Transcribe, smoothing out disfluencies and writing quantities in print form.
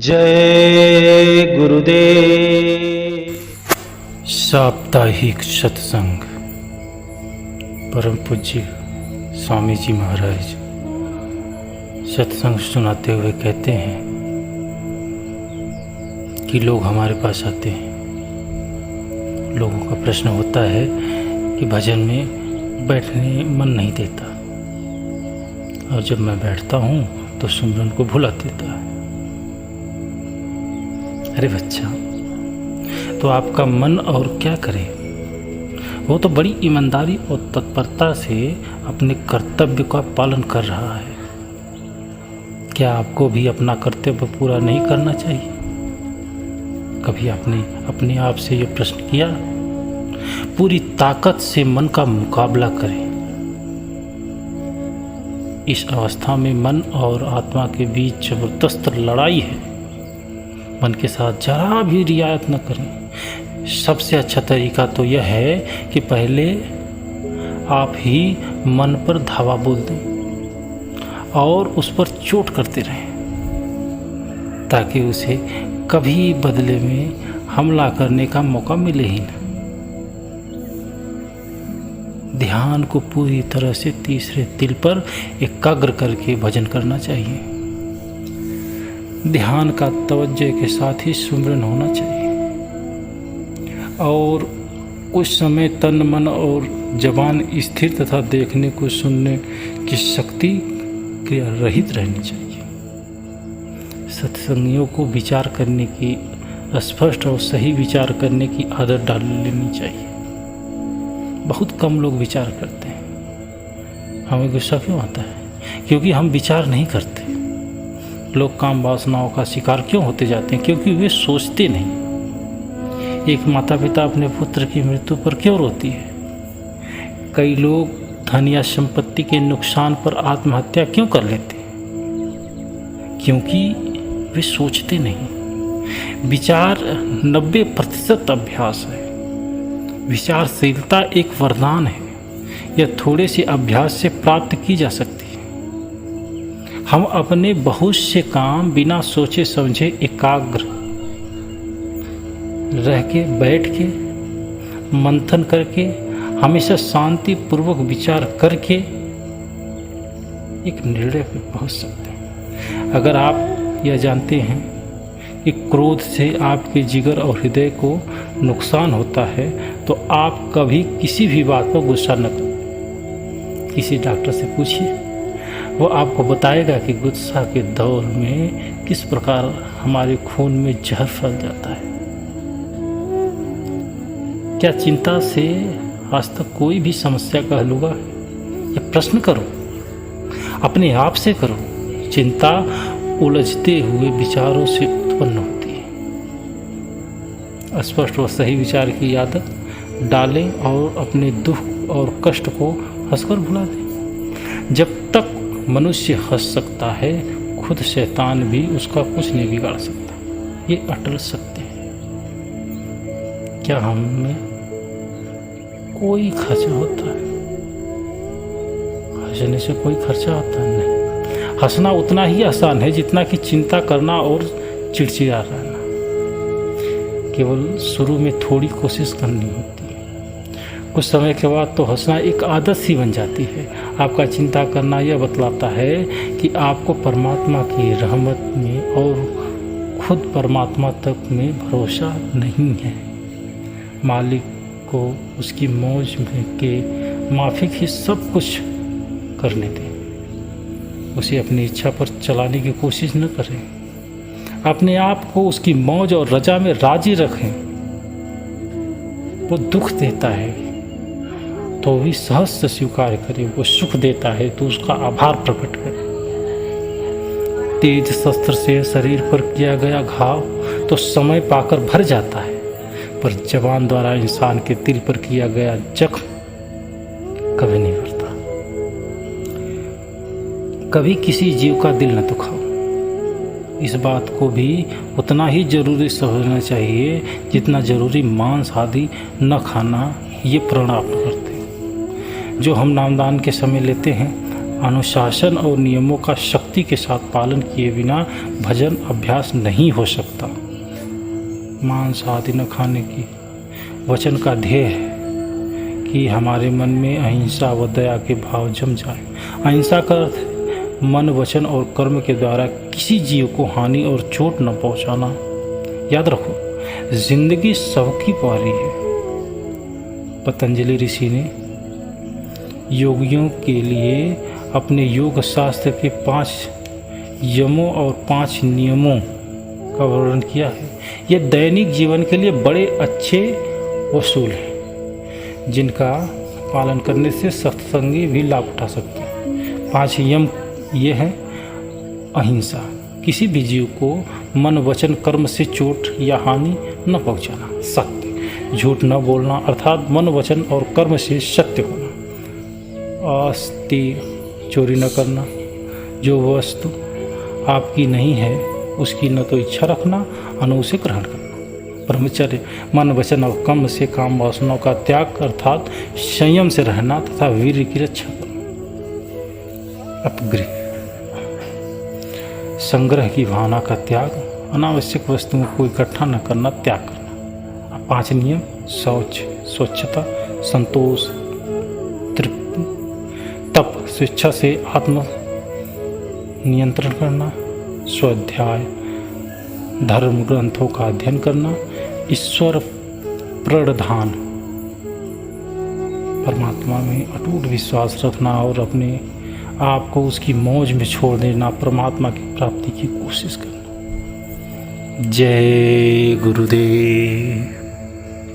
जय गुरुदेव। साप्ताहिक सत्संग। परम पूज्य स्वामी जी महाराज सत्संग सुनाते हुए कहते हैं कि लोग हमारे पास आते हैं, लोगों का प्रश्न होता है कि भजन में बैठने मन नहीं देता, और जब मैं बैठता हूँ तो सुमिरन को भुला देता है। अरे बच्चा, तो आपका मन और क्या करे? वो तो बड़ी ईमानदारी और तत्परता से अपने कर्तव्य का पालन कर रहा है। क्या आपको भी अपना कर्तव्य पूरा नहीं करना चाहिए? कभी आपने अपने आप से ये प्रश्न किया? पूरी ताकत से मन का मुकाबला करें। इस अवस्था में मन और आत्मा के बीच जबरदस्त लड़ाई है। मन के साथ जरा भी रियायत न करें। सबसे अच्छा तरीका तो यह है कि पहले आप ही मन पर धावा बोल दें और उस पर चोट करते रहें, ताकि उसे कभी बदले में हमला करने का मौका मिले ही न। ध्यान को पूरी तरह से तीसरे तिल पर एकाग्र करके भजन करना चाहिए। ध्यान का तवज्जो के साथ ही सुमिरन होना चाहिए, और कुछ समय तन मन और जबान स्थिर तथा देखने को सुनने की शक्ति क्रिया रहित रहनी चाहिए। सत्संगियों को विचार करने की, स्पष्ट और सही विचार करने की आदत डाल लेनी चाहिए। बहुत कम लोग विचार करते हैं। हमें गुस्सा क्यों आता है? क्योंकि हम विचार नहीं करते। लोग काम वासनाओं का शिकार क्यों होते जाते हैं? क्योंकि वे सोचते नहीं। एक माता पिता अपने पुत्र की मृत्यु पर क्यों रोती है? कई लोग धन या संपत्ति के नुकसान पर आत्महत्या क्यों कर लेते हैं? क्योंकि वे सोचते नहीं। विचार 90% अभ्यास है। विचारशीलता एक वरदान है। यह थोड़े से अभ्यास से प्राप्त की जा सकती है। हम अपने बहुत से काम बिना सोचे समझे एकाग्र रह के, बैठ के, मंथन करके, हमेशा शांति पूर्वक विचार करके एक निर्णय पर पहुंच सकते हैं। अगर आप यह जानते हैं कि क्रोध से आपके जिगर और हृदय को नुकसान होता है, तो आप कभी किसी भी बात पर गुस्सा न करें। किसी डॉक्टर से पूछिए, वो आपको बताएगा कि गुस्सा के दौर में किस प्रकार हमारे खून में जहर फैल जाता है। क्या चिंता से आज तक कोई भी समस्या का हल हुआ? ये प्रश्न करो, अपने आप से करो। चिंता उलझते हुए विचारों से उत्पन्न होती है। स्पष्ट और सही विचार की आदत डालें और अपने दुख और कष्ट को हंसकर भुला दें। जब तक मनुष्य हंस सकता है, खुद शैतान भी उसका कुछ नहीं बिगाड़ सकता। ये अटल सत्य है। क्या हमें कोई खर्चा होता है? हंसने से कोई खर्चा होता है? नहीं। हंसना उतना ही आसान है जितना कि चिंता करना और चिड़चिड़ा रहना। केवल शुरू में थोड़ी कोशिश करनी होती है। कुछ समय के बाद तो हंसना एक आदत सी बन जाती है। आपका चिंता करना यह बतलाता है कि आपको परमात्मा की रहमत में और खुद परमात्मा तक में भरोसा नहीं है। मालिक को उसकी मौज में के माफिक ही सब कुछ करने दें। उसे अपनी इच्छा पर चलाने की कोशिश न करें। अपने आप को उसकी मौज और रजा में राजी रखें। वो दुख देता है तो भी सहज से स्वीकार करें। वो सुख देता है तो उसका आभार प्रकट करें। तेज शस्त्र से शरीर पर किया गया घाव तो समय पाकर भर जाता है, पर जबान द्वारा इंसान के दिल पर किया गया जख्म कभी नहीं भरता। कभी किसी जीव का दिल न दुखाओ। इस बात को भी उतना ही जरूरी समझना चाहिए जितना जरूरी मांस आदि न खाना। ये प्रण आप करते हैं। जो हम नामदान के समय लेते हैं, अनुशासन और नियमों का शक्ति के साथ पालन किए बिना भजन अभ्यास नहीं हो सकता। मांस आदि न खाने की वचन का ध्येय है कि हमारे मन में अहिंसा व दया के भाव जम जाए। अहिंसा का अर्थ मन, वचन और कर्म के द्वारा किसी जीव को हानि और चोट न पहुंचाना। याद रखो, जिंदगी सबकी पारी है। पतंजलि ऋषि ने योगियों के लिए अपने योग शास्त्र के 5 यमों और 5 नियमों का वर्णन किया है। ये दैनिक जीवन के लिए बड़े अच्छे उसूल हैं, जिनका पालन करने से सत्संगी भी लाभ उठा सकते हैं। 5 यम ये हैं: अहिंसा, किसी भी जीव को मन, वचन, कर्म से चोट या हानि न पहुंचाना। सत्य, झूठ न बोलना अर्थात मन, वचन और कर्म से सत्य होना। अस्तेय, चोरी न करना। जो वस्तु आपकी नहीं है उसकी न तो इच्छा रखना और न उसे ग्रहण करना। ब्रह्मचर्य, मन, वचन और कर्म से काम वासनाओं का त्याग अर्थात संयम से रहना तथा वीर्य की रक्षा करना। अपग्रह, संग्रह की भावना का त्याग, अनावश्यक वस्तुओं को इकट्ठा न करना, त्याग करना। 5 नियम: शौच, स्वच्छता, संतोष, तृप्ति, तप, स्वेच्छा से आत्म नियंत्रण करना, स्वाध्याय, धर्म ग्रंथों का अध्ययन करना, ईश्वर प्रणिधान, परमात्मा में अटूट विश्वास रखना और अपने आपको उसकी मौज में छोड़ देना, परमात्मा की प्राप्ति की कोशिश करना। जय गुरुदेव।